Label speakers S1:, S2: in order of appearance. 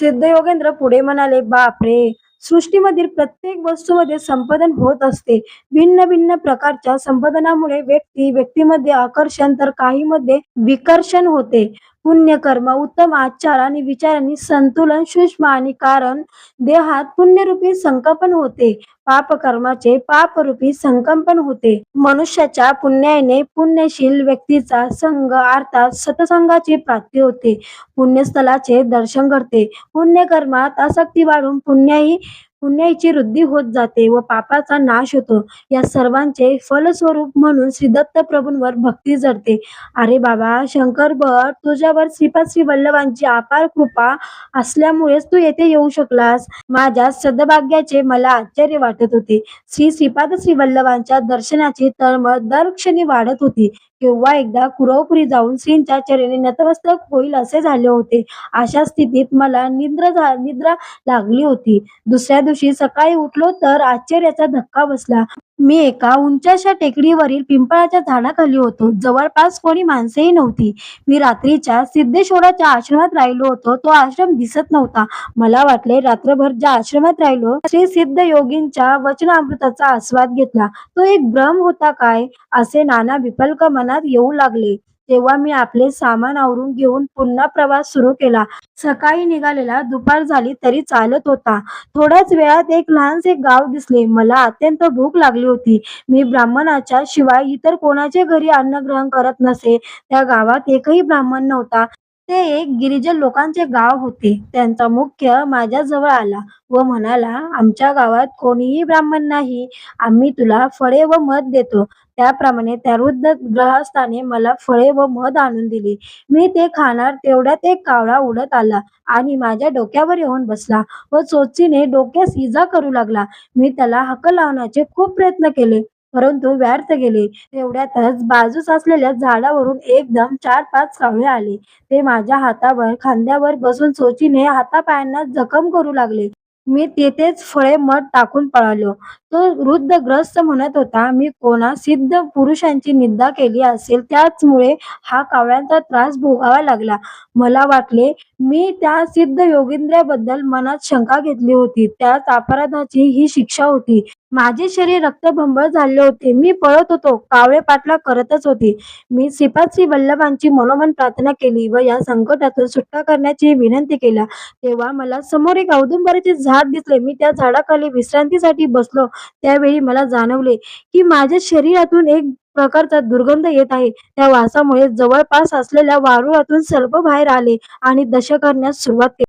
S1: सिद्ध योगेंद्र पुढे म्हणाले, बापरे! सृष्टीमधील प्रत्येक वस्तूमध्ये संपादन होत असते. भिन्न भिन्न प्रकारच्या संपादनामुळे व्यक्तीमध्ये आकर्षण तर काहीमध्ये विकर्षण होते. पुण्यकर्म, उत्तम आचार आणि विचारांनी संतुलन सूक्ष्म आणि कारण देहात पुण्यरूपी संकल्पन होते. पापकर्माचे पापरूपी संकल्पन होते. मनुष्याच्या पुण्याने पुण्यशील व्यक्तीचा संघ अर्थात सत्संगाची प्राप्ती होते. पुण्यस्थळाचे दर्शन घडते. पुण्यकर्मात आसक्ती वाढून पुण्याची वृद्धी होत जाते व पापाचा नाश होतो. या सर्वांचे फलस्वरूप म्हणून श्रीदत्त प्रभूंवर भक्ती जडते. अरे बाबा शंकर भट, तुझ्यावर श्रीपाद श्री वल्लभांची अपार कृपा असल्यामुळेच तू येथे येऊ शकलास. माझ्या सद्भाग्याचे मला आश्चर्य वाटत होते. श्रीपाद श्री वल्लभांच्या दर्शनाची तळमळ दरक्षणी वाढत होती. केव्हा एकदा कुरवपुरी जाऊन श्रींच्या चरणी नतमस्तक होईल असे झाले होते. अशा स्थितीत मला निद्रा लागली होती. दुसऱ्या दिवशी सकाळी उठलो तर आश्चर्याचा धक्का बसला. मी एका उंचशा टेकडीवरील पिंपळाच्या झाडाखाली होतो. जवळपास कोणी माणसेही नव्हती. मी रात्रीच्या सिद्धेश्वराच्या आश्रमात राहिलो होतो. तो आश्रम दिसत नव्हता. मला वाटले रात्रभर ज्या आश्रमात राहिलो श्री सिद्ध योगींच्या वचनामृताचा आस्वाद घेतला तो एक भ्रम होता काय, असे नाना विकल्प मनात येऊ लागले. तेव्हा मी आपले सामान आवरून घेऊन पुन्हा प्रवास सुरू केला. सकाळी निघालेला दुपार झाली तरी चालत होता. थोड्याच वेळात एक लहानसे गाव दिसले. मला अत्यंत भूक लागली होती. मी ब्राह्मणाच्या शिवाय इतर कोणाचे घरी अन्नग्रहण करत नसे. त्या गावात एकही ब्राह्मण नव्हता. ते एक गिरिजन लोकांचे गाव होते. त्यांचा मुख्य माझ्याजवळ आला व म्हणाला, आमच्या गावात कोणीही ब्राह्मण नाही. आम्ही तुला फळे व मध देतो. त्याप्रमाणे त्या वृद्ध गृहस्थाने मला फळे व मध आणून दिली. मी ते खाणार तेवढ्यात एक कावळा उडत आला आणि माझ्या डोक्यावर येऊन बसला व चोचीने डोक्यास इजा करू लागला. मी त्याला हाक लावण्याचे खूप प्रयत्न केले, परंतु व्यर्थ गेले. तेवढ्यातच बाजूस असलेल्या झाडावरून एकदम 4-5 कावळे आले. ते माझ्या हातावर खांद्यावर बसून चोचीने हातापायांना जखम करू लागले. मी तेथेच फळे मध टाकून पळालो. तो वृद्ध ग्रस्त म्हणत होता, मी कोणा सिद्ध पुरुषांची निंदा केली असेल त्याचमुळे हा कावळ्यांचा त्रास भोगावा लागला. मला वाटले मी त्या सिद्ध योगींद्राबद्दल मनात शंका घेतली होती. त्याच अपराधाची ही शिक्षा होती. माझे शरीर रक्तबंबाळ झाले होते. मी पळत होतो. कावळे पाठलाग करतच होते. मी श्रीपाद श्री वल्लभांची मनोमन प्रार्थना केली व या संकटातून सुटका करण्याची विनंती केला. तेव्हा मला समोर एक औदुंबराचे झाड दिसले. मी त्या झाडाखाली विश्रांतीसाठी बसलो. त्यावेळी मला जाणवले की माझ्या शरीरातून एक प्रकारचा दुर्गंध येत आहे. त्या वासामुळे जवळपास असलेल्या वारुळातून सर्प बाहेर आले आणि दंश करण्यास सुरुवात केली.